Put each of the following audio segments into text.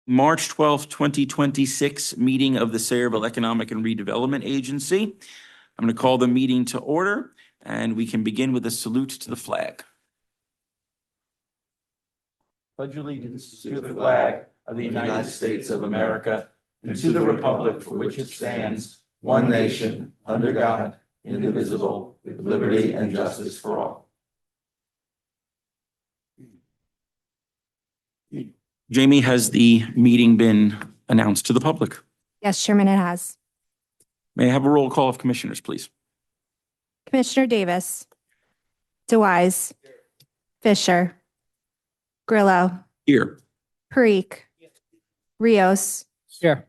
March 12th, 2026 meeting of the Sayreville Economic and Redevelopment Agency. I'm going to call the meeting to order, and we can begin with a salute to the flag. Pledge allegiance to the flag of the United States of America and to the republic for which it stands, one nation, under God, indivisible, with liberty and justice for all. Jamie, has the meeting been announced to the public? Yes, Chairman, it has. May I have a roll call of commissioners, please? Commissioner Davis, DeWise, Fisher, Grillo, Here. Parikh, Rios, Here.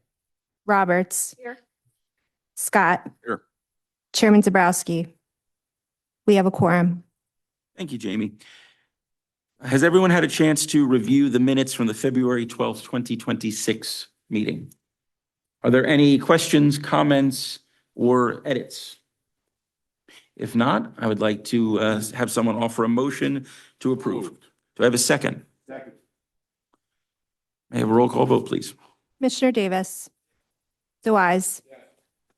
Roberts, Scott, Here. Chairman Zabrowski. We have a quorum. Thank you, Jamie. Has everyone had a chance to review the minutes from the February 12th, 2026 meeting? Are there any questions, comments, or edits? If not, I would like to have someone offer a motion to approve. Do I have a second? Second. May I have a roll call vote, please? Commissioner Davis, DeWise,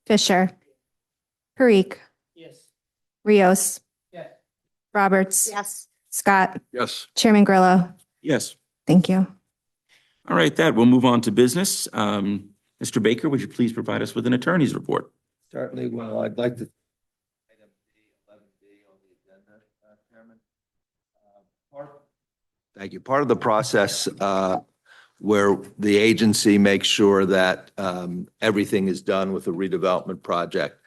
Fisher, Parikh, Yes. Rios, Yes. Roberts, Yes. Scott, Yes. Chairman Grillo. Yes. Thank you. All right, we'll move on to business. Mr. Baker, would you please provide us with an attorney's report? Certainly. Well, I'd like to. Item D, 11D on the agenda, Chairman. Thank you. Part of the process where the agency makes sure that everything is done with a redevelopment project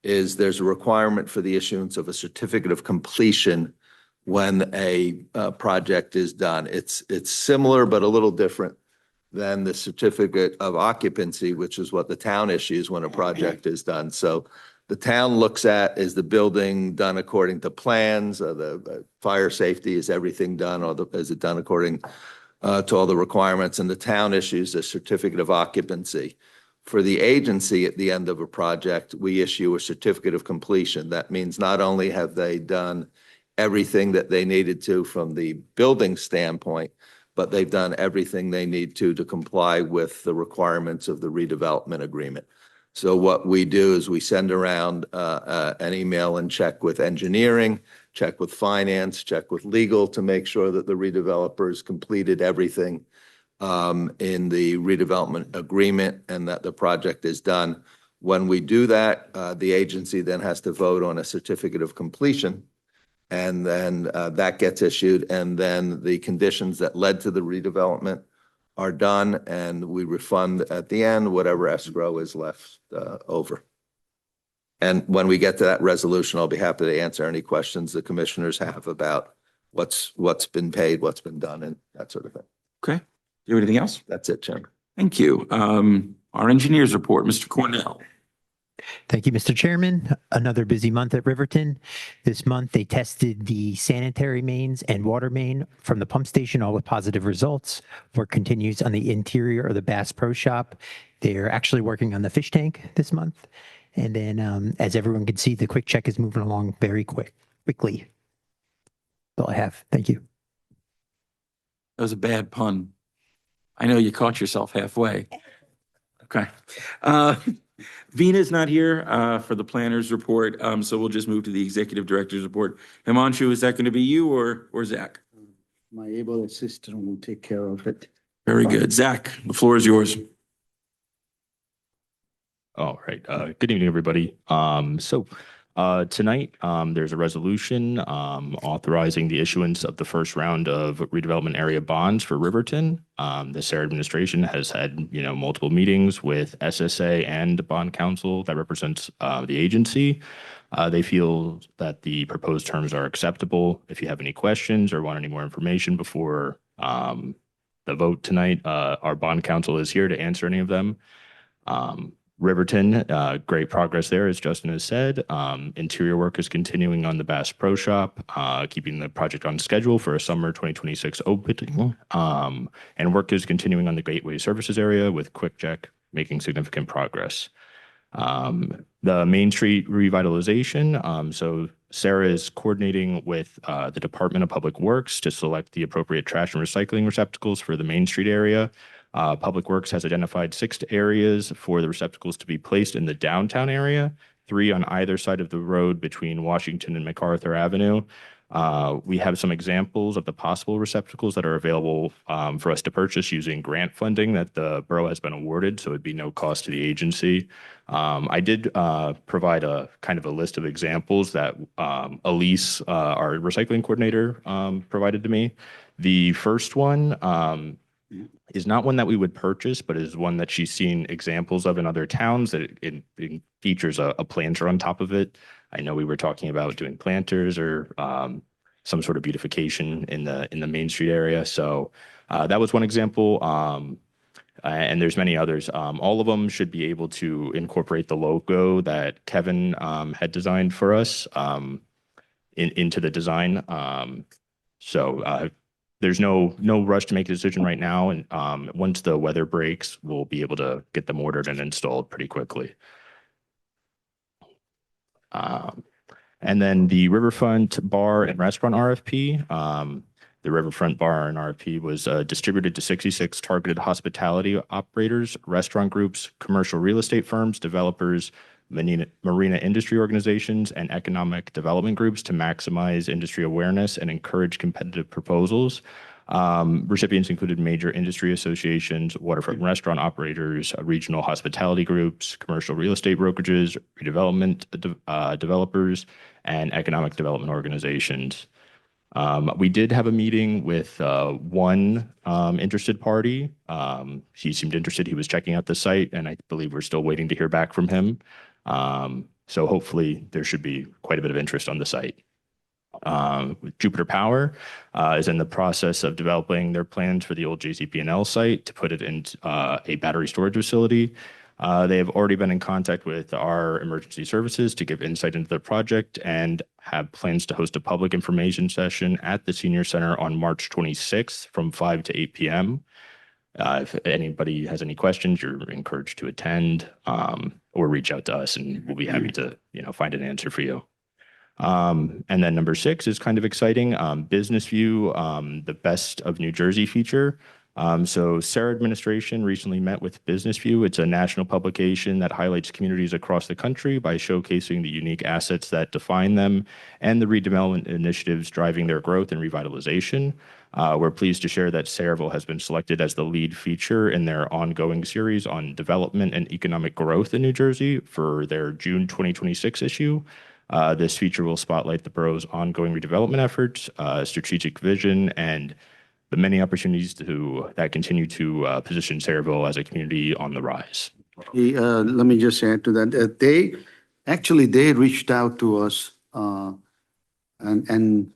is there's a requirement for the issuance of a certificate of completion when a project is done. It's similar but a little different than the certificate of occupancy, which is what the town issues when a project is done. So the town looks at, is the building done according to plans? The fire safety, is everything done, or is it done according to all the requirements? And the town issues a certificate of occupancy. For the agency at the end of a project, we issue a certificate of completion. That means not only have they done everything that they needed to from the building standpoint, but they've done everything they need to comply with the requirements of the redevelopment agreement. So what we do is we send around an email and check with engineering, check with finance, check with legal to make sure that the redevelopers completed everything in the redevelopment agreement and that the project is done. When we do that, the agency then has to vote on a certificate of completion. And then that gets issued, and then the conditions that led to the redevelopment are done, and we refund at the end whatever escrow is left over. And when we get to that resolution, I'll be happy to answer any questions the commissioners have about what's been paid, what's been done, and that sort of thing. Okay. Do you have anything else? That's it, Chairman. Thank you. Our engineer's report, Mr. Cornell. Thank you, Mr. Chairman. Another busy month at Riverton. This month, they tested the sanitary mains and water main from the pump station, all with positive results. Work continues on the interior of the Bass Pro Shop. They're actually working on the fish tank this month. And then, as everyone can see, the quick check is moving along very quickly. That's all I have. Thank you. That was a bad pun. I know you caught yourself halfway. Okay. Vina's not here for the planner's report, so we'll just move to the executive director's report. Himanshu, is that going to be you or Zach? My able assistant will take care of it. Very good. Zach, the floor is yours. All right. Good evening, everybody. Tonight, there's a resolution authorizing the issuance of the first round of redevelopment area bonds for Riverton. The SERA administration has had, multiple meetings with SSA and bond counsel that represents the agency. They feel that the proposed terms are acceptable. If you have any questions or want any more information before the vote tonight, our bond counsel is here to answer any of them. Riverton, great progress there, as Justin has said. Interior work is continuing on the Bass Pro Shop, keeping the project on schedule for a summer 2026 opening. And work is continuing on the Gateway Services area with Quick Check making significant progress. The Main Street revitalization. So SERA is coordinating with the Department of Public Works to select the appropriate trash and recycling receptacles for the Main Street area. Public Works has identified 6 areas for the receptacles to be placed in the downtown area, 3 on either side of the road between Washington and MacArthur Avenue. We have some examples of the possible receptacles that are available for us to purchase using grant funding that the borough has been awarded, so it'd be no cost to the agency. I did provide a kind of a list of examples that Elise, our recycling coordinator, provided to me. The first one is not one that we would purchase, but is one that she's seen examples of in other towns that it features a planter on top of it. I know we were talking about doing planters or some sort of beautification in the Main Street area. So that was one example. And there's many others. All of them should be able to incorporate the logo that Kevin had designed for us into the design. So there's no rush to make a decision right now. And once the weather breaks, we'll be able to get them ordered and installed pretty quickly. And then the Riverfront Bar and Restaurant RFP. The Riverfront Bar and RFP was distributed to 66 targeted hospitality operators, restaurant groups, commercial real estate firms, developers, marina industry organizations, and economic development groups to maximize industry awareness and encourage competitive proposals. Recipients included major industry associations, waterfront restaurant operators, regional hospitality groups, commercial real estate brokerages, redevelopment developers, and economic development organizations. We did have a meeting with one interested party. He seemed interested. He was checking out the site, and I believe we're still waiting to hear back from him. So hopefully there should be quite a bit of interest on the site. Jupiter Power is in the process of developing their plans for the old JCP&L site to put it into a battery storage facility. They have already been in contact with our emergency services to give insight into their project and have plans to host a public information session at the Senior Center on March 26th from 5 to 8 p.m. If anybody has any questions, you're encouraged to attend or reach out to us, and we'll be happy to find an answer for you. And then number 6 is kind of exciting. Business View, the Best of New Jersey feature. So SERA administration recently met with Business View. It's a national publication that highlights communities across the country by showcasing the unique assets that define them and the redevelopment initiatives driving their growth and revitalization. We're pleased to share that Sayreville has been selected as the lead feature in their ongoing series on development and economic growth in New Jersey for their June 2026 issue. This feature will spotlight the borough's ongoing redevelopment efforts, strategic vision, and the many opportunities that continue to position Sayreville as a community on the rise. Let me just add to that. They reached out to us, and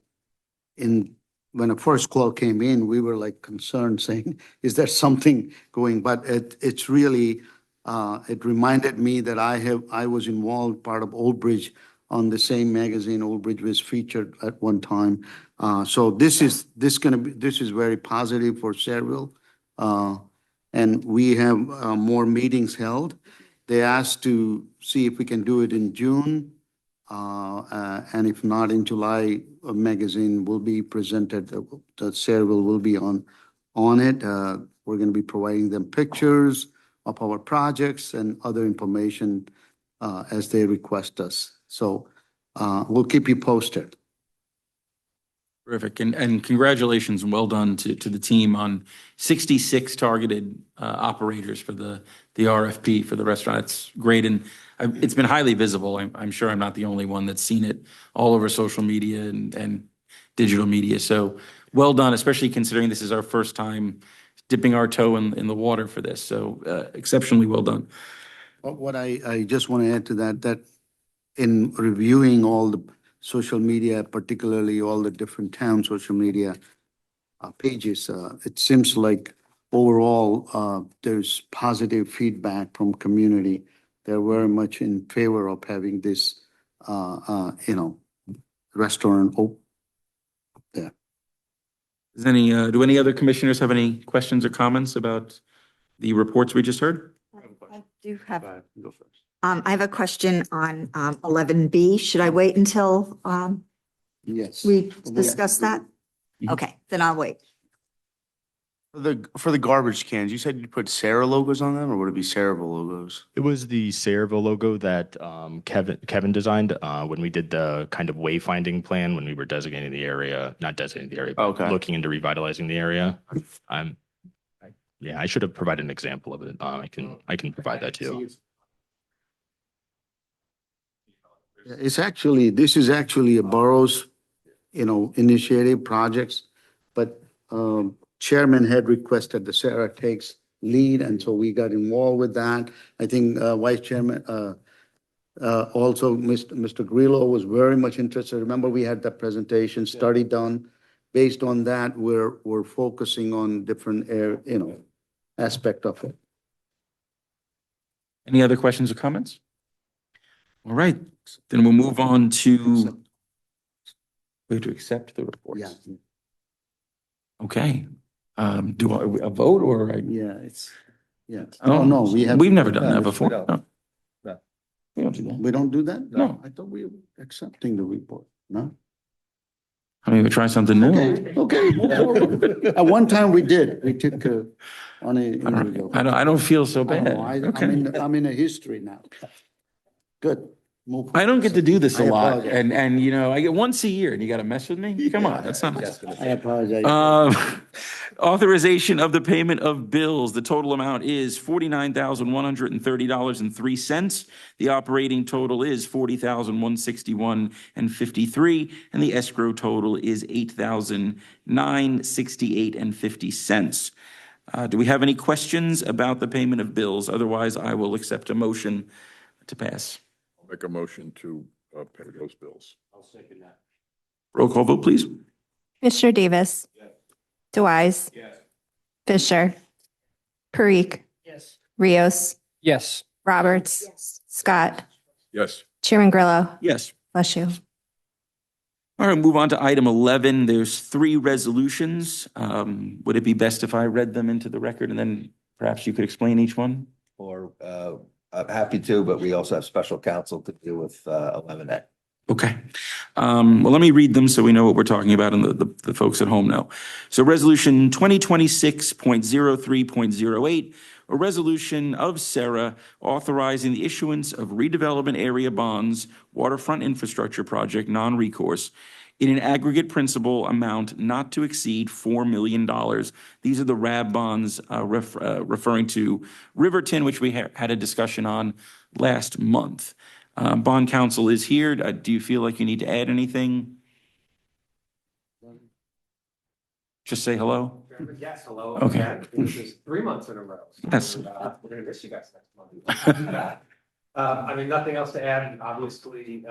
when a first call came in, we were like concerned, saying, "Is there something going?" But it's really it reminded me that I was involved, part of Old Bridge, on the same magazine. Old Bridge was featured at one time. So this is very positive for Sayreville. And we have more meetings held. They asked to see if we can do it in June. And if not in July, a magazine will be presented. The Sayreville will be on it. We're going to be providing them pictures of our projects and other information as they request us. So we'll keep you posted. Terrific. And congratulations and well done to the team on 66 targeted operators for the RFP for the restaurant. It's great. And it's been highly visible. I'm sure I'm not the only one that's seen it all over social media and digital media. So well done, especially considering this is our first time dipping our toe in the water for this. So exceptionally well done. What I just want to add to that in reviewing all the social media, particularly all the different town social media pages, it seems like overall there's positive feedback from community. They're very much in favor of having this, restaurant open there. Do any other commissioners have any questions or comments about the reports we just heard? I do have, Go first. I have a question on 11B. Should I wait until Yes. we discuss that? Mhm. Okay, then I'll wait. For the garbage cans, you said you'd put SERA logos on them, or would it be Ceraville logos? It was the Sayreville logo that Kevin designed when we did the kind of wayfinding plan when we were designating the area, not designating the area, but Okay. looking into revitalizing the area. Yeah, I should have provided an example of it. I can provide that to you. This is actually a borough's, initiative projects, but Chairman had requested the SERA takes lead, and so we got involved with that. I think Vice Chairman, also Mr. Grillo was very much interested. Remember, we had that presentation study done. Based on that, we're focusing on different aspect of it. Any other questions or comments? All right, then we'll move on to, we have to accept the reports. Yeah, Okay. Do a vote or? yeah, yeah. Oh, no, We've never done No, that we before. don't. No. No. We don't do that. We don't do that? No. I thought we were accepting the report, no? I mean, we try something new. Okay. At one time we did. We took on a. I don't feel so I bad. don't know. Okay. I'm in a history now. Good. Move. I don't get to do this a I lot, apologize. and I get once a year, and you got to mess with me? Come on, that's not nice. I apologize. Authorization of the payment of bills. The total amount is $49,130.03. The operating total is $40,161.53, and the escrow total is $8,968.50. Do we have any questions about the payment of bills? Otherwise, I will accept a motion to pass. Make a motion to pay those bills. Roll call vote, please. Commissioner Davis. DeWise. Fisher. Parikh. Rios. Yes. Roberts. Scott. Yes. Chairman Grillo. Yes. Bless you. All right, move on to item 11. There's 3 resolutions. Would it be best if I read them into the record and then perhaps you could explain each one? Or, I'm happy to, but we also have special counsel to deal with 11A. Okay. Well, let me read them so we know what we're talking about and the folks at home know. So resolution 2026.03.08, a resolution of SERA authorizing the issuance of redevelopment area bonds, waterfront infrastructure project, non-recourse, in an aggregate principal amount not to exceed $4 million. These are the RAB bonds referring to Riverton, which we had a discussion on last month. Bond counsel is here. Do you feel like you need to add anything? Just say hello? Yes, hello. Okay. This is 3 months in a row. So, Yes. We're gonna miss you guys next month. I mean, nothing else to add. Obviously,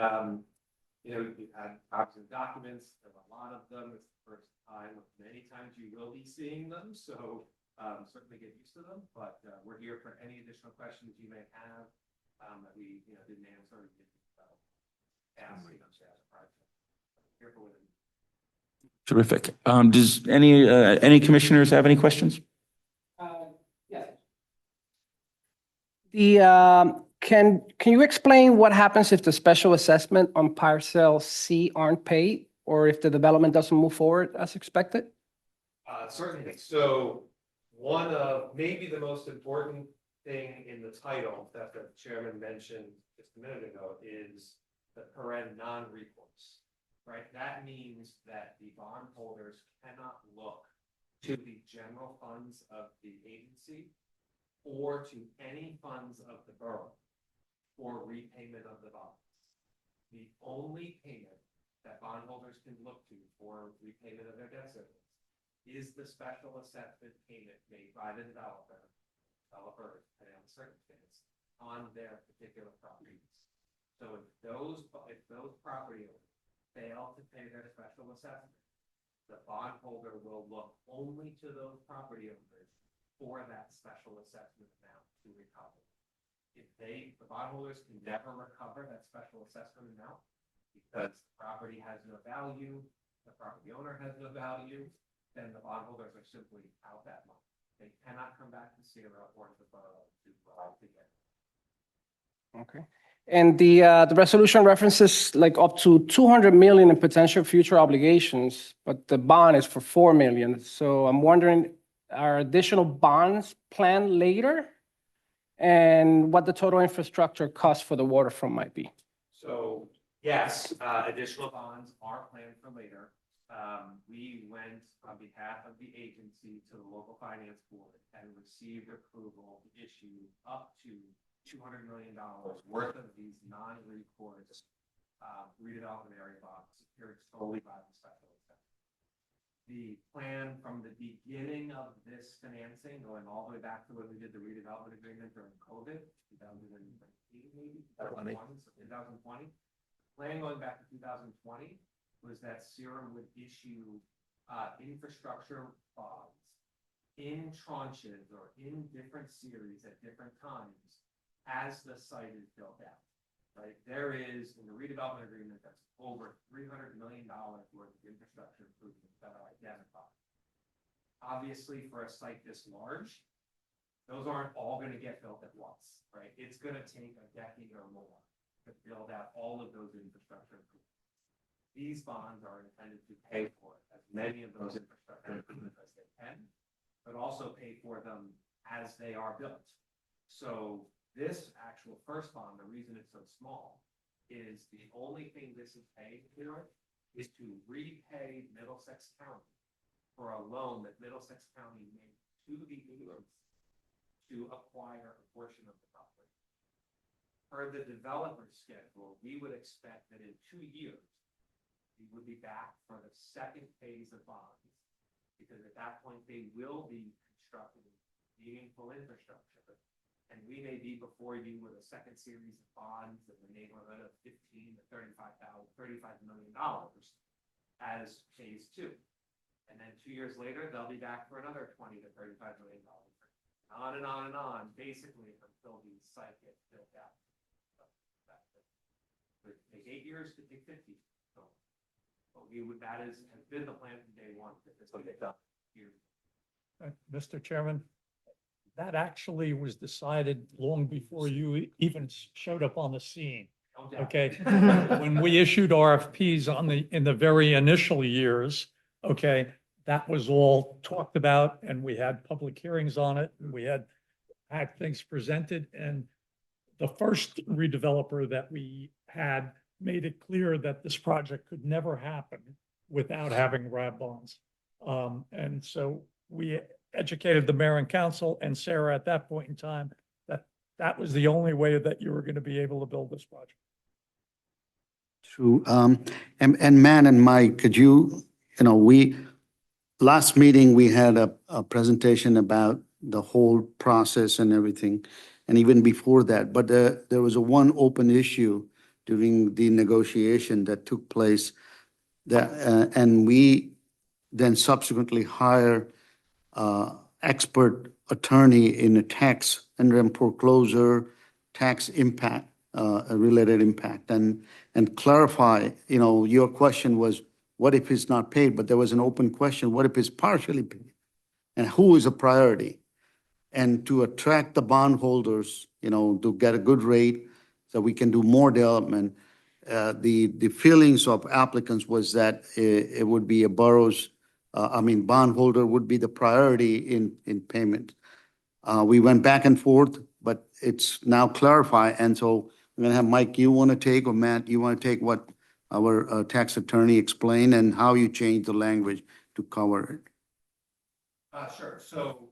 you've had copies of documents, there are a lot of them. It's the first time, many times you will be seeing them, so certainly get used to them. But we're here for any additional questions you may have that we didn't answer. Ask, to ask a project. Here for what it is. Terrific. Does any commissioners have any questions? Yes. Can you explain what happens if the special assessment on parcel C aren't paid, or if the development doesn't move forward as expected? Certainly. So one of maybe the most important thing in the title that the chairman mentioned just a minute ago is the non-recourse, right? That means that the bondholders cannot look to the general funds of the agency or to any funds of the borough for repayment of the bonds. The only payment that bondholders can look to for repayment of their debt service is the special assessment payment made by the developer, depending on the circumstance, on their particular properties. So if those property owners fail to pay their special assessment, the bondholder will look only to those property owners for that special assessment amount to recover. If the bondholders can never recover that special assessment amount because the property has no value, the property owner has no value, then the bondholders are simply out that money. They cannot come back to SERA or the borough to get it. Okay. And the resolution references like up to 200 million in potential future obligations, but the bond is for 4 million. So I'm wondering, are additional bonds planned later? And what the total infrastructure cost for the waterfront might be? So, yes, additional bonds are planned for later. We went on behalf of the agency to the local finance board and received approval to issue up to $200 million worth of these non-recourse redevelopment area bonds secured solely by the special exception. The plan from the beginning of this financing, going all the way back to when we did the redevelopment agreement during COVID, 2019 maybe, 2020, so 2020. Plan going back to 2020 was that SERA would issue infrastructure bonds in tranches or in different series at different times as the site is built out. Right, there is in the redevelopment agreement that's over $300 million worth of infrastructure improvements that are identified. Obviously, for a site this large, those aren't all going to get built at once, right? It's going to take a decade or more to build out all of those infrastructure improvements. These bonds are intended to pay for as many of those infrastructure improvements as they can, but also pay for them as they are built. So this actual first bond, the reason it's so small, is the only thing this is paying for is to repay Middlesex County for a loan that Middlesex County made to the agency to acquire a portion of the property. Per the developer's schedule, we would expect that in 2 years, we would be back for the second phase of bonds, because at that point, they will be constructing meaningful infrastructure. And we may be before you with a second series of bonds in the neighborhood of $15 to $35 million as phase 2. And then 2 years later, they'll be back for another $20 to $35 million. On and on and on, basically until the site gets built out. It would take 8 years to take 50. So, but that has been the plan from day one, that this will get done here. Mr. Chairman, that actually was decided long before you even showed up on the scene. Okay. When we issued RFPs in the very initial years, okay, that was all talked about and we had public hearings on it. And we had things presented, and the first redeveloper that we had made it clear that this project could never happen without having RAB bonds. And so we educated the mayor and council and SERA at that point in time that that was the only way that you were going to be able to build this project. True. And Man and Mike, could last meeting, we had a presentation about the whole process and everything, and even before that, but there was one open issue during the negotiation that took place and we then subsequently hired expert attorney in a tax and foreclosure, tax impact, related impact, and clarify, your question was, what if it's not paid? But there was an open question, what if it's partially paid? And who is a priority? And to attract the bondholders, to get a good rate so we can do more development, the feelings of applicants was that it would be bondholder would be the priority in payment. We went back and forth, but it's now clarified. And so I'm going to have Mike, you want to take, or Matt, you want to take what our tax attorney explained and how you changed the language to cover it? Sure. So,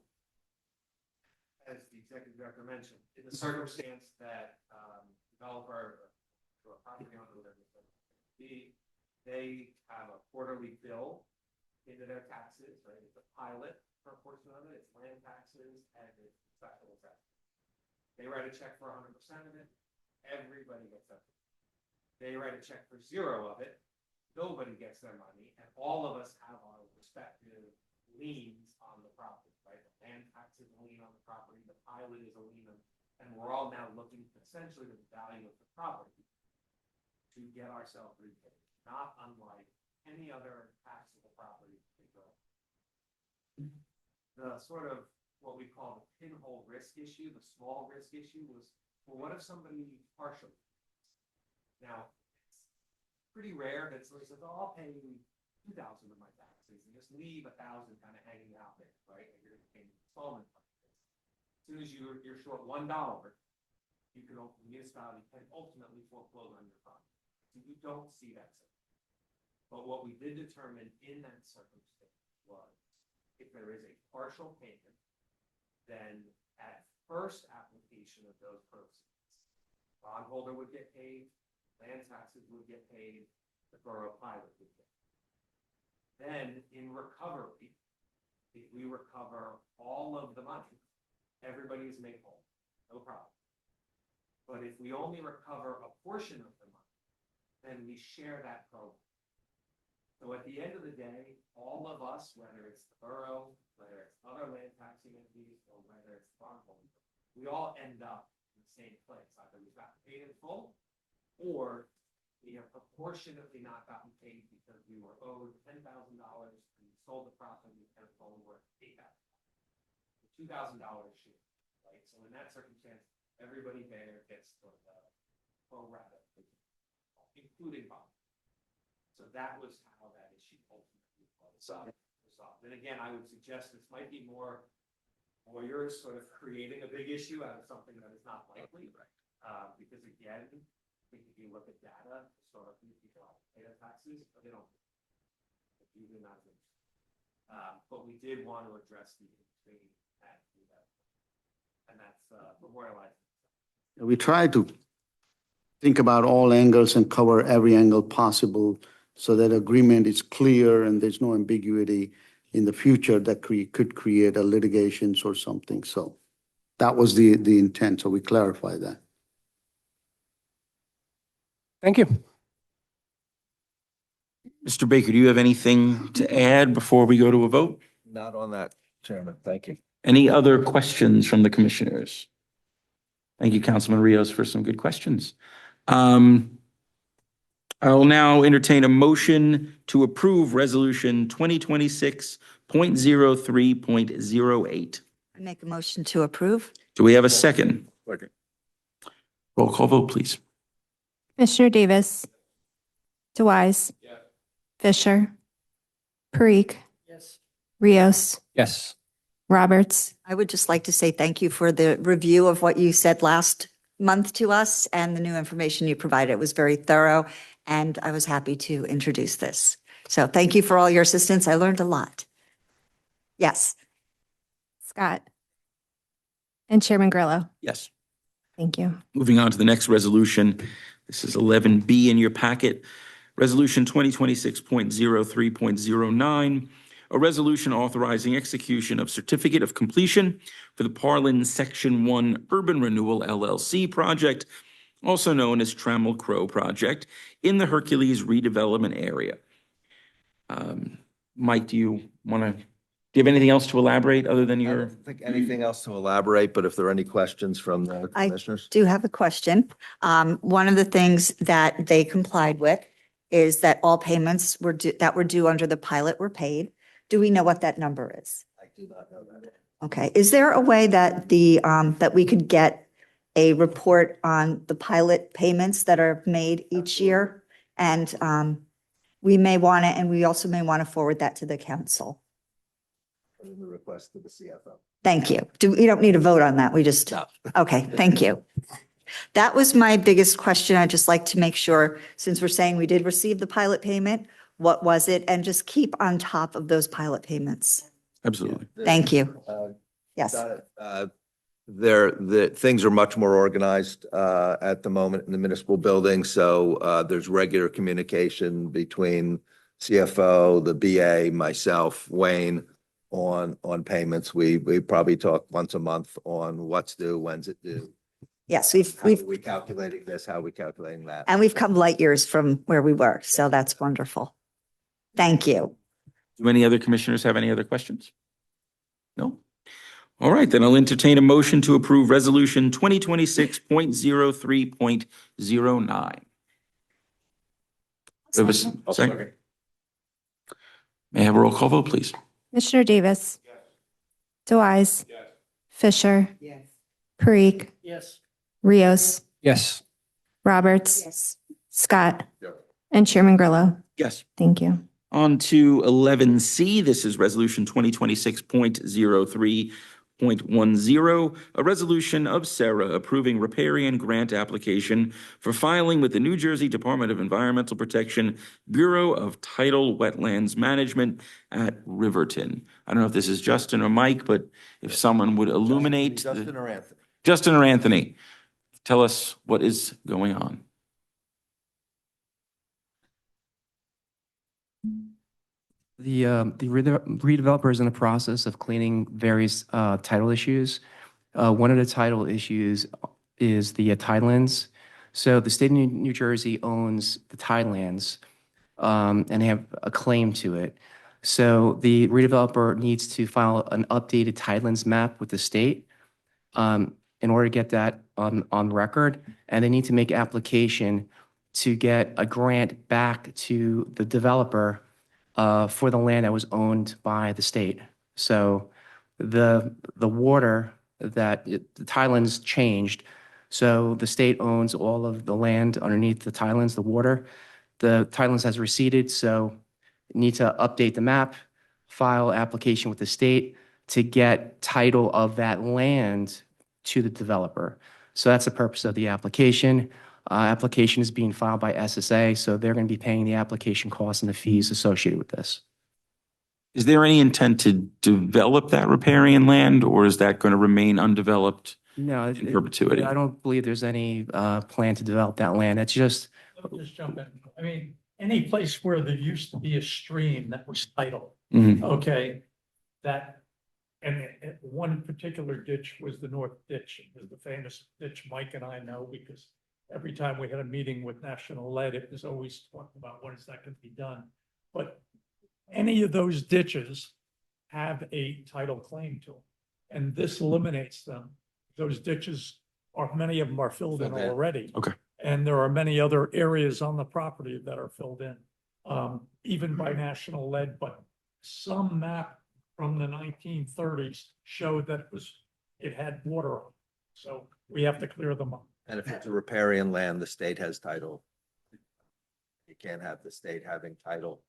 as the executive director mentioned, in the circumstance that developer or a property owner, whatever they have a quarterly bill into their taxes, right? It's a pilot for a portion of it, it's land taxes, and it's special assessment. They write a check for 100% of it, everybody gets that. They write a check for 0 of it, nobody gets their money, and all of us have our respective liens on the property, right? The land tax is a lien on the property, the pilot is a lien, and we're all now looking essentially at the value of the property to get ourselves repaid, not unlike any other taxable property. The sort of what we call the pinhole risk issue, the small risk issue was, well, what if somebody partially? Now, it's pretty rare that somebody says, oh, I'll pay you $2,000 of my taxes. taxes and just leave 1,000 kind of hanging out there, right? And you're gonna pay installment. As soon as you're short $1, you can, the municipality can ultimately foreclose on your property. So you don't see that. But what we did determine in that circumstance was if there is a partial payment, then at first application of those proceeds, bondholder would get paid, land taxes would get paid, the borough pilot would get paid. Then in recovery, if we recover all of the money, everybody is made whole, no problem. But if we only recover a portion of the money, then we share that program. So at the end of the day, all of us, whether it's the borough, whether it's other land taxing entities, or whether it's bondholder, we all end up in the same place. Either we've gotten paid in full, or we have proportionately not gotten paid because we were owed $10,000 and we sold the property and it's only worth $8,000. $2,000 share, right? So in that circumstance, everybody there gets sort of a pro rata, including bond. So that was how that issue ultimately was resolved. And again, I would suggest this might be more lawyers sort of creating a big issue out of something that is not likely, right? Because again, I think if you look at data, historically, people pay their taxes, but they don't. It's usually not good. But we did want to address the in-between and that's memorialized. We try to think about all angles and cover every angle possible so that agreement is clear and there's no ambiguity in the future that could create a litigations or something. So that was the intent. So we clarify that. Thank you. Mr. Baker, do you have anything to add before we go to a vote? Not on that, Chairman. Thank you. Any other questions from the commissioners? Thank you, Councilman Rios, for some good questions. I will now entertain a motion to approve Resolution 2026.03.08. I make a motion to approve. Do we have a second? Second. Roll call vote, please. Commissioner Davis. DeWise. Fisher. Parikh. Yes. Rios. Yes. Roberts. I would just like to say thank you for the review of what you said last month to us and the new information you provided. It was very thorough, and I was happy to introduce this. So thank you for all your assistance. I learned a lot. Yes. Scott. And Chairman Grillo. Yes. Thank you. Moving on to the next resolution. This is 11B in your packet. Resolution 2026.03.09, a resolution authorizing execution of certificate of completion for the Parlin Section 1 Urban Renewal LLC project, also known as Trammell Crow Project, in the Hercules redevelopment area. Mike, do you have anything else to elaborate other than I your? don't think anything else to elaborate, but if there are any questions from the commissioners? Do have a question. One of the things that they complied with is that all payments that were due under the pilot were paid. Do we know what that number is? I do not know that. Okay. Is there a way that that we could get a report on the pilot payments that are made each year? And we may want to, and we also may want to forward that to the council. The request to the CFO. Thank you. You don't need a vote on that. We just, okay, thank you. That was my biggest question. I'd just like to make sure, since we're saying we did receive the pilot payment, what was it? And just keep on top of those pilot payments. Absolutely. Thank you. Yes. The things are much more organized at the moment in the municipal building. So there's regular communication between CFO, the BA, myself, Wayne, on payments. We probably talk once a month on what's due, when's it due. Yes, How are we calculating this? How are we calculating that? and we've come light years from where we were. So that's wonderful. Thank you. Do any other commissioners have any other questions? No? All right, then I'll entertain a motion to approve Resolution 2026.03.09. Second. May I have a roll call vote, please? Commissioner Davis. DeWise. Fisher. Yes. Parikh. Yes. Rios. Yes. Roberts. Yes. Scott. Yep. And Chairman Grillo. Yes. Thank you. On to 11C, this is Resolution 2026.03.10, a resolution of SERA approving riparian grant application for filing with the New Jersey Department of Environmental Protection, Bureau of Tidal Wetlands Management at Riverton. I don't know if this is Justin or Mike, but if someone would illuminate. Justin or Anthony? Justin or Anthony, tell us what is going on. The redeveloper is in the process of cleaning various title issues. One of the title issues is the tidelands. So the state of New Jersey owns the tidelands, and they have a claim to it. So the redeveloper needs to file an updated tidelands map with the state in order to get that on record, and they need to make application to get a grant back to the developer for the land that was owned by the state. So the water the tidelands changed. So the state owns all of the land underneath the tidelands, the water. The tidelands has receded, so you need to update the map, file application with the state to get title of that land to the developer. So that's the purpose of the application. Application is being filed by SSA, so they're going to be paying the application costs and the fees associated with this. Is there any intent to develop that riparian land, or is that going to remain undeveloped No, in perpetuity? I don't believe there's any plan to develop that land. It's just, I'll just jump in. I mean, any place where there used to be a stream that was tidal, Mhm. okay, that, and one particular ditch was the North Ditch. It was the famous ditch Mike and I know because every time we had a meeting with National Lead, it was always talked about when is that going to be done. But any of those ditches have a title claim to them, and this eliminates them. Those ditches are, many of them are filled in already. Okay. And there are many other areas on the property that are filled in, even by National Lead, but some map from the 1930s showed that it had water on it. So we have to clear them up. And if it's a riparian land, the state has title. You can't have the state having title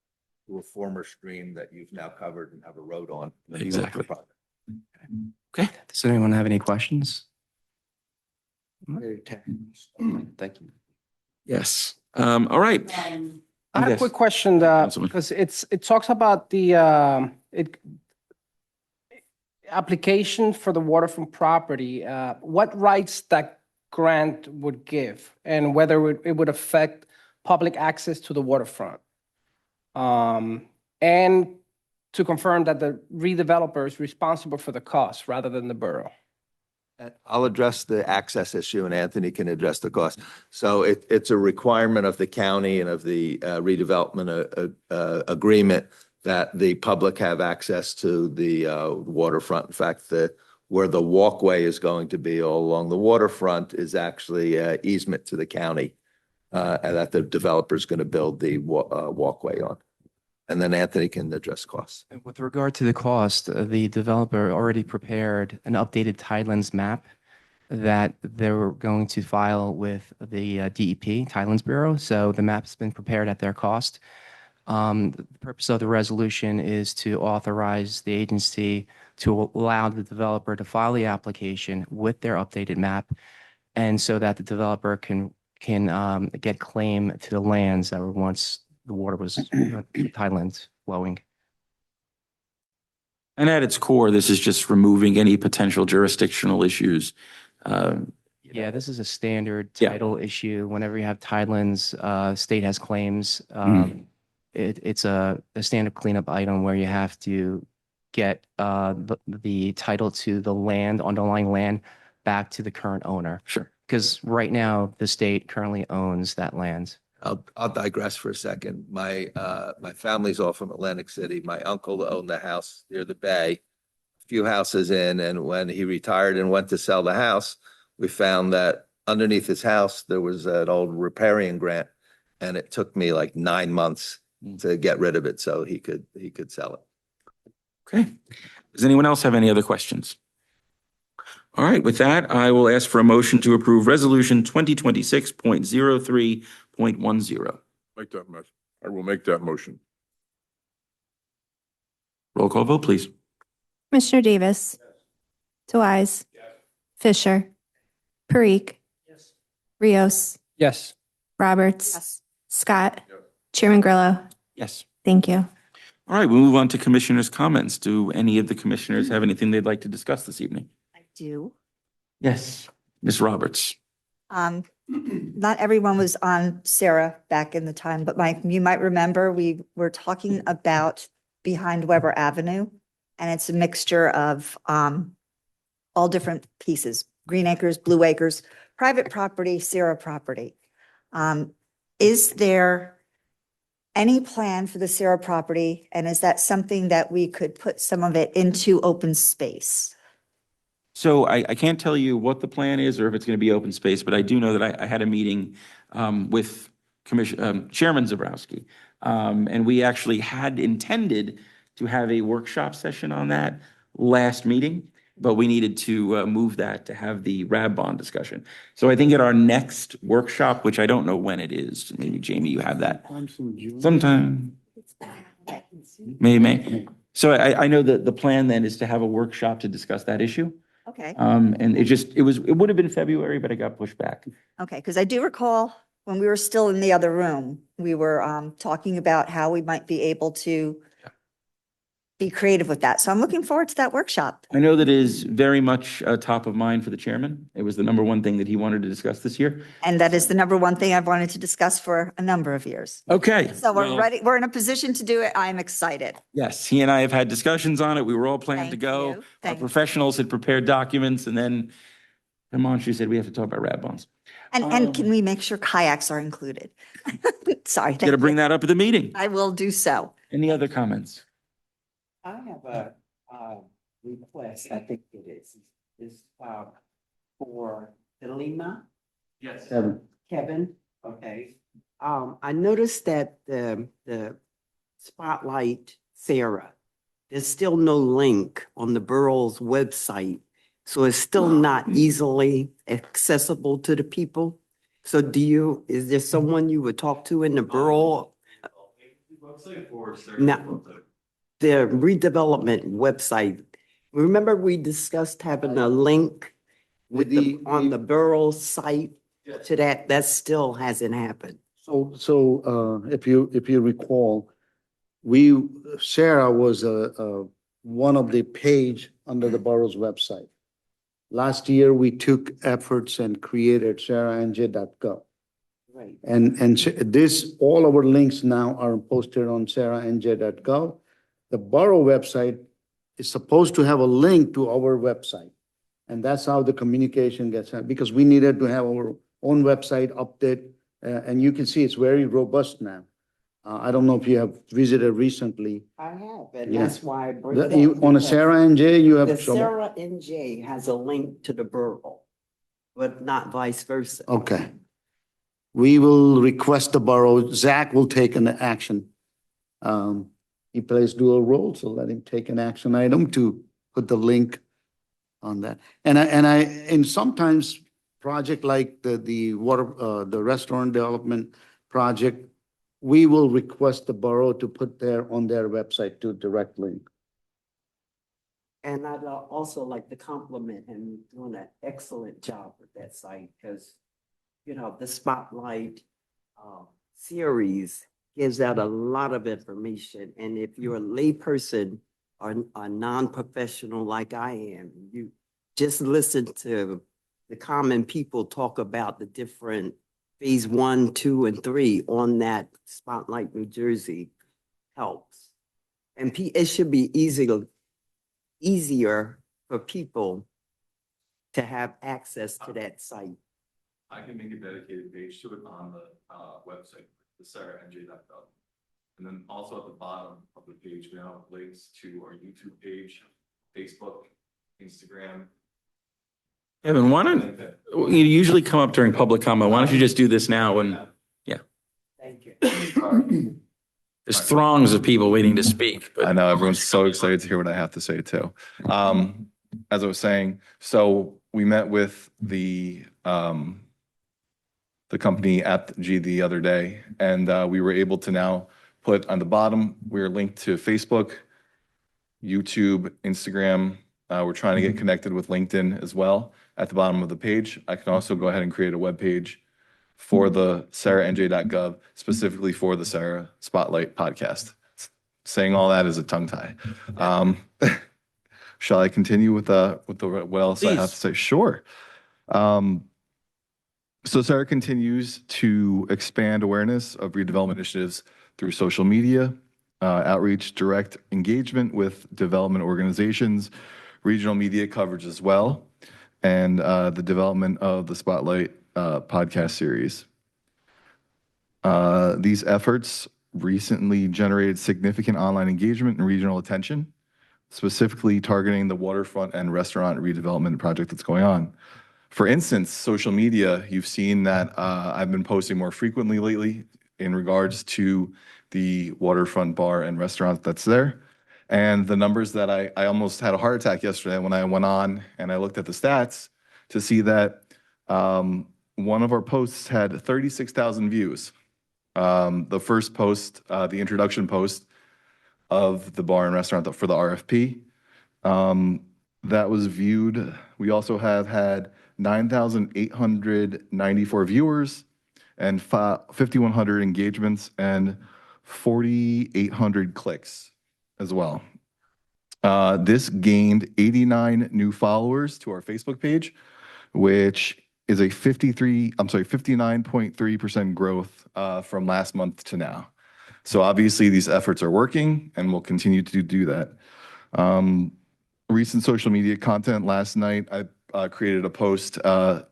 to a former stream that you've now covered and have a road on. Exactly. okay. Does anyone have any questions? Thank you. Yes. All right. I have a Yes. quick question, Councilman. because it talks about the application for the waterfront property, what rights that grant would give and whether it would affect public access to the waterfront. And to confirm that the redeveloper is responsible for the cost rather than the borough. I'll address the access issue and Anthony can address the cost. So it's a requirement of the county and of the redevelopment agreement that the public have access to the waterfront. In fact, where the walkway is going to be all along the waterfront is actually easement to the county and that the developer is going to build the walkway on. And then Anthony can address costs. With regard to the cost, the developer already prepared an updated tidelands map that they were going to file with the DEP, Tidelands Bureau. So the map's been prepared at their cost. The purpose of the resolution is to authorize the agency to allow the developer to file the application with their updated map, and so that the developer can get claim to the lands that were once the water was tidelands flowing. And at its core, this is just removing any potential jurisdictional issues. Yeah, this is a standard Yeah. title issue. Whenever you have tidelands, state has claims. It's a standard cleanup item where you have to get the title to the land, underlying land, back to the current owner. Sure. Because right now, the state currently owns that land. I'll digress for a second. My family's all from Atlantic City. My uncle owned the house near the bay, a few houses in, and when he retired and went to sell the house, we found that underneath his house, there was an old riparian grant, and it took me like 9 months to get rid of it so he could sell it. Okay. Does anyone else have any other questions? All right, with that, I will ask for a motion to approve Resolution 2026.03.10. Make that motion. I will make that motion. Roll call vote, please. Commissioner Davis. Wise. Fisher. Parikh. Rios. Yes. Roberts. Yes. Scott. Chairman Grillo. Yes. Thank you. All right, we'll move on to commissioners' comments. Do any of the commissioners have anything they'd like to discuss this evening? I do. Yes. Ms. Roberts. Not everyone was on SERA back in the time, but you might remember, we were talking about behind Weber Avenue, and it's a mixture of all different pieces, Green Acres, Blue Acres, private property, SERA property. Is there any plan for the SERA property, and is that something that we could put some of it into open space? So I can't tell you what the plan is or if it's going to be open space, but I do know that I had a meeting with Chairman Zabrowski. And we actually had intended to have a workshop session on that last meeting, but we needed to move that to have the RAB bond discussion. So I think at our next workshop, which I don't know when it is, maybe Jamie, you have that sometime, May. So I know that the plan then is to have a workshop to discuss that issue. Okay. And it would have been February, but it got pushed back. Okay, because I do recall when we were still in the other room, we were talking about how we might be able to be creative with that. So I'm looking forward to that workshop. I know that is very much top of mind for the chairman. It was the number one thing that he wanted to discuss this year. And that is the number one thing I've wanted to discuss for a number of years. Okay. So we're well, ready. We're in a position to do it. I'm excited. Yes, he and I have had discussions on it. We were all planning to Thank go. you. Our Thank you. professionals had prepared documents, and then Himanshu said we have to talk about RAB bonds. And can we make sure kayaks are included? Sorry. Got to bring that up at the meeting. I will do so. Any other comments? I have a request, I think it is for Delima. Yes. Kevin, okay. I noticed that the Spotlight SERA, there's still no link on the borough's website. So it's still not easily accessible to the people. So is there someone you would talk to in the borough? Now, the redevelopment website, remember we discussed having a link with on the borough site to that still hasn't happened. So if you recall, SERA was one of the page under the borough's website. Last year, we took efforts and created seranj.gov. Right. And all our links now are posted on seranj.gov. The borough website is supposed to have a link to our website. And that's how the communication gets, because we needed to have our own website update. And you can see it's very robust now. I don't know if you have visited recently. I have, and Yeah. that's why I bring it up. On a because SERA NJ, you have The trouble? SERA NJ has a link to the borough, but not vice versa. Okay. We will request the borough. Zach will take an action. He plays dual role, so let him take an action item to put the link on that. And sometimes project like the restaurant development project, we will request the borough to put on their website to direct link. And I'd also like to compliment him doing an excellent job with that site, because, the Spotlight series gives out a lot of information. And if you're a layperson or a non-professional like I am, you just listen to the common people talk about the different phase 1, 2, and 3 on that Spotlight New Jersey helps. And it should be easier for people to have access to that site. I can make a dedicated page to it on the website, the seranj.gov. And then also at the bottom of the page, we now have links to our YouTube page, Facebook, Instagram. Evan, you usually come up during public comment. Why don't you just do this now? And Thank you. there's throngs of people waiting to speak. I know everyone's so excited to hear what I have to say too. As I was saying, so we met with the company at G the other day, and we were able to now put on the bottom, we're linked to Facebook, YouTube, Instagram. We're trying to get connected with LinkedIn as well at the bottom of the page. I can also go ahead and create a web page for the SERANJ.gov, specifically for the SERA Spotlight podcast. Saying all that is a tongue tie. Shall I continue with what else I have to Please. say? Sure. So SERA continues to expand awareness of redevelopment initiatives through social media, outreach, direct engagement with development organizations, regional media coverage as well, and the development of the Spotlight podcast series. These efforts recently generated significant online engagement and regional attention, specifically targeting the waterfront and restaurant redevelopment project that's going on. For instance, social media, you've seen that I've been posting more frequently lately in regards to the waterfront bar and restaurant that's there. And the numbers that I almost had a heart attack yesterday when I went on and I looked at the stats to see that one of our posts had 36,000 views. The first post, the introduction post of the bar and restaurant for the RFP, that was viewed. We also have had 9,894 viewers and 5,100 engagements and 4,800 clicks as well. This gained 89 new followers to our Facebook page, which is a 59.3% growth from last month to now. So obviously these efforts are working and we'll continue to do that. Recent social media content. Last night, I created a post.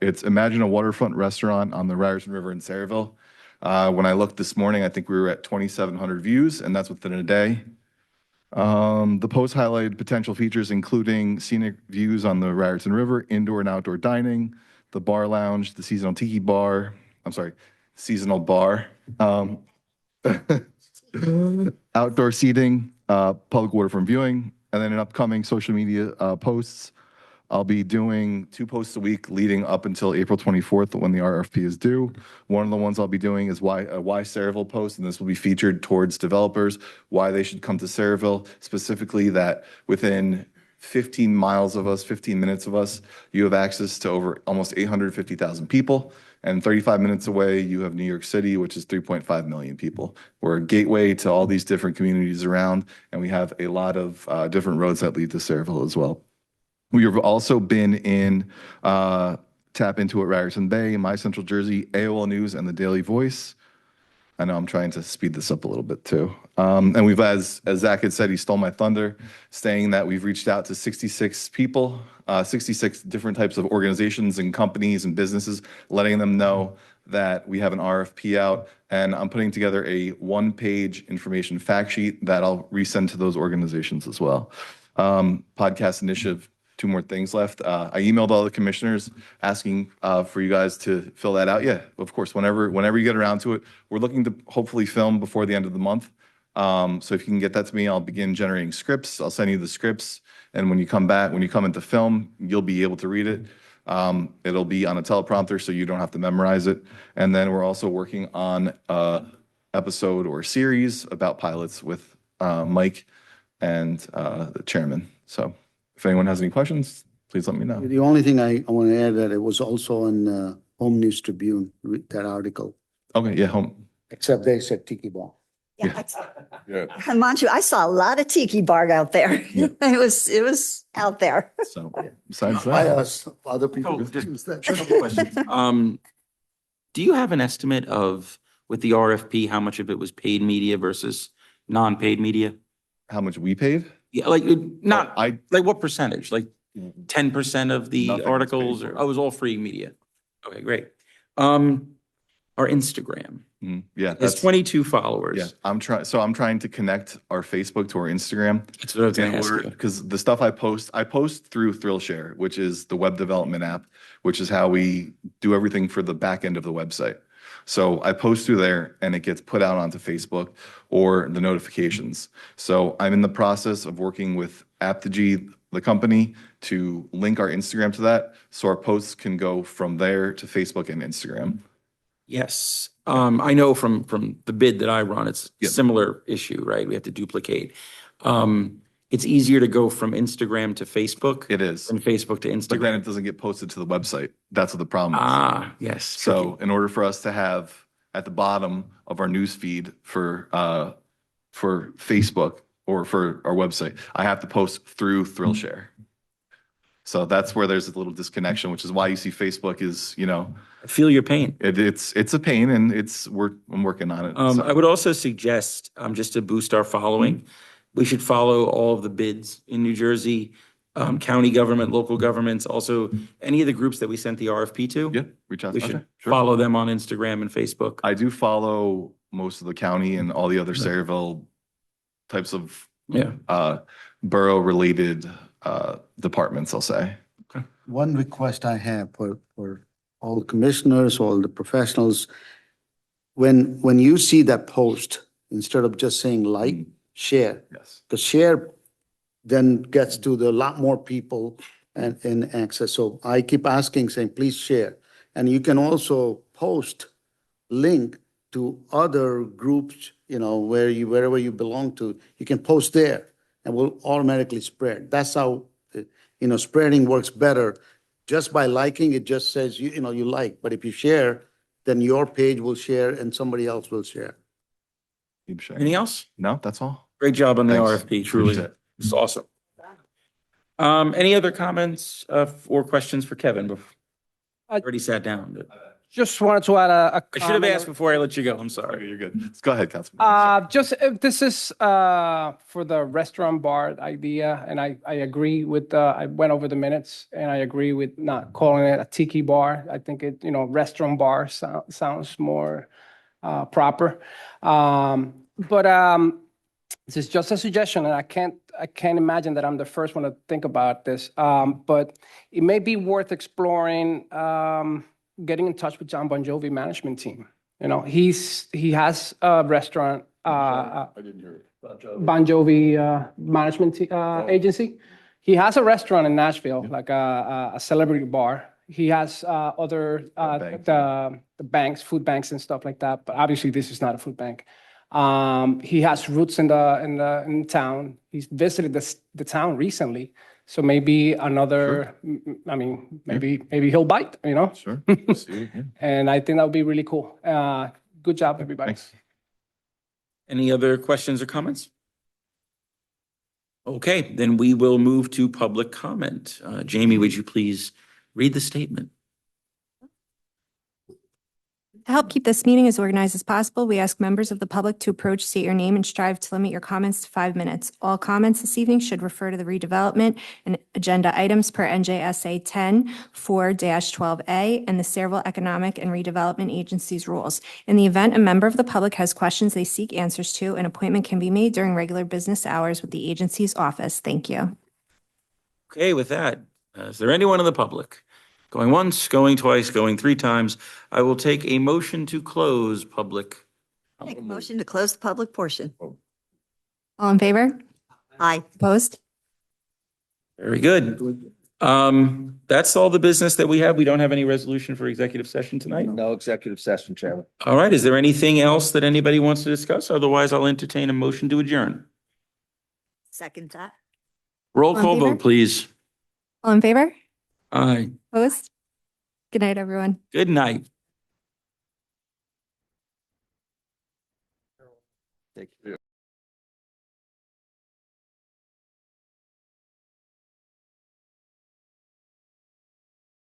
It's imagine a waterfront restaurant on the Ryerson River in Sayreville. When I looked this morning, I think we were at 2,700 views, and that's within a day. The post highlighted potential features, including scenic views on the Ryerson River, indoor and outdoor dining, the bar lounge, the seasonal tiki bar. I'm sorry, seasonal bar. Outdoor seating, public waterfront viewing, and then in upcoming social media posts, I'll be doing 2 posts a week leading up until April 24th when the RFP is due. One of the ones I'll be doing is why Sayreville post, and this will be featured towards developers, why they should come to Sayreville, specifically that within 15 miles of us, 15 minutes of us, you have access to over almost 850,000 people. And 35 minutes away, you have New York City, which is 3.5 million people. We're a gateway to all these different communities around, and we have a lot of different roads that lead to Sayreville as well. We have also been in Tap Into at Ryerson Bay, My Central Jersey, AOL News, and the Daily Voice. I know I'm trying to speed this up a little bit too. And we've, as Zach had said, he stole my thunder, saying that we've reached out to 66 people, 66 different types of organizations and companies and businesses, letting them know that we have an RFP out. And I'm putting together a 1-page information fact sheet that I'll resend to those organizations as well. Podcast initiative. 2 more things left. I emailed all the commissioners asking for you guys to fill that out. Yeah, of course, whenever you get around to it. We're looking to hopefully film before the end of the month. So if you can get that to me, I'll begin generating scripts. I'll send you the scripts. And when you come into film, you'll be able to read it. It'll be on a teleprompter, so you don't have to memorize it. And then we're also working on an episode or series about pilots with Mike and the chairman. So if anyone has any questions, please let me know. The only thing I want to add that it was also on Home News Tribune, that article, Okay, yeah, home. except they said tiki bar. Yeah, Yeah. Manju, I saw a lot of tiki bar out there. Yeah. It was out there. So besides By that, us, other people. Just use that. a couple questions. Do you have an estimate of, with the RFP, how much of it was paid media versus non-paid media? how much we paid? Yeah, like, not, I like what percentage? Like 10% of the Nothing was articles, paid or, for. oh, it was all free media? Okay, great. Our Instagram yeah, has that's 22 followers. yeah. I'm trying to connect our Facebook to our Instagram. That's what I was gonna ask you. Because the stuff I post through Thrillshare, which is the web development app, which is how we do everything for the back end of the website. So I post through there and it gets put out onto Facebook or the notifications. So I'm in the process of working with Aptigee, the company, to link our Instagram to that, so our posts can go from there to Facebook and Instagram. Yes. I know from the bid that I run, it's a Yep. similar issue, right? We have to duplicate. it's easier to go from Instagram to Facebook It is, than Facebook to but then Instagram. it doesn't get posted to the website. That's what the problem is. Ah, yes. So tricky. in order for us to have at the bottom of our news feed for Facebook or for our website, I have to post through Thrillshare. So that's where there's a little disconnection, which is why you see Facebook is, I feel your pain. it's a pain and I'm working on it. So. I would also suggest, just to boost our following, we should follow all of the bids in New Jersey, county government, local governments, also any of the groups that we sent the RFP to. Yeah, reach out. We Okay, should sure. follow them on Instagram and Facebook. I do follow most of the county and all the other Sayreville types of borough-related departments, I'll say. One request I have for all the commissioners, all the professionals, when you see that post, instead of just saying like, share. Yes. Because share then gets to the lot more people and access. So I keep asking, saying, please share. And you can also post link to other groups, wherever you belong to, you can post there and will automatically spread. That's how, spreading works better. Just by liking, it just says, you like, but if you share, then your page will share and somebody else will share. Keep sharing. Anything else? No, that's all. Great job on the Thanks. RFP, truly. Appreciate it. It's awesome. Any other comments or questions for Kevin? I already sat down. But Just wanted to add a I should have comment. asked before I let you go. I'm sorry. Okay, you're good. Let's go ahead, Councilman. Just this is for the restaurant bar idea, and I agree with I went over the minutes, and I agree with not calling it a tiki bar. I think restaurant bar sounds more proper. But this is just a suggestion, and I can't imagine that I'm the first one to think about this. But it may be worth exploring getting in touch with John Bon Jovi management team. He has a restaurant, I didn't hear it. Bon Jovi management agency. He has a restaurant in Nashville, like a celebrity bar. He has other the banks, food banks and stuff like that. But obviously, this is not a food bank. He has roots in the town. He's visited the town recently. So maybe another, I mean, maybe he'll bite, Sure. We'll see. Yeah. And I think that would be really cool. Good job, everybody. Thanks. Any other questions or comments? Okay, then we will move to public comment. Jamie, would you please read the statement? To help keep this meeting as organized as possible, we ask members of the public to approach, state your name, and strive to limit your comments to 5 minutes. All comments this evening should refer to the redevelopment and agenda items per NJSA 10-4-12A and the Sayreville Economic and Redevelopment Agency's rules. In the event a member of the public has questions they seek answers to, an appointment can be made during regular business hours with the agency's office. Thank you. Okay, with that, is there anyone in the public? Going once, going twice, going 3 times. I will take a motion to close public. Make a motion to close the public portion. All in favor? Aye. Opposed? Very good. That's all the business that we have. We don't have any resolution for executive session tonight. No executive session, Chairman. All right, is there anything else that anybody wants to discuss? Otherwise, I'll entertain a motion to adjourn. Second that. Roll All in call favor? vote, please. All in favor? Aye. Opposed? Good night, everyone. Good night. Thank you.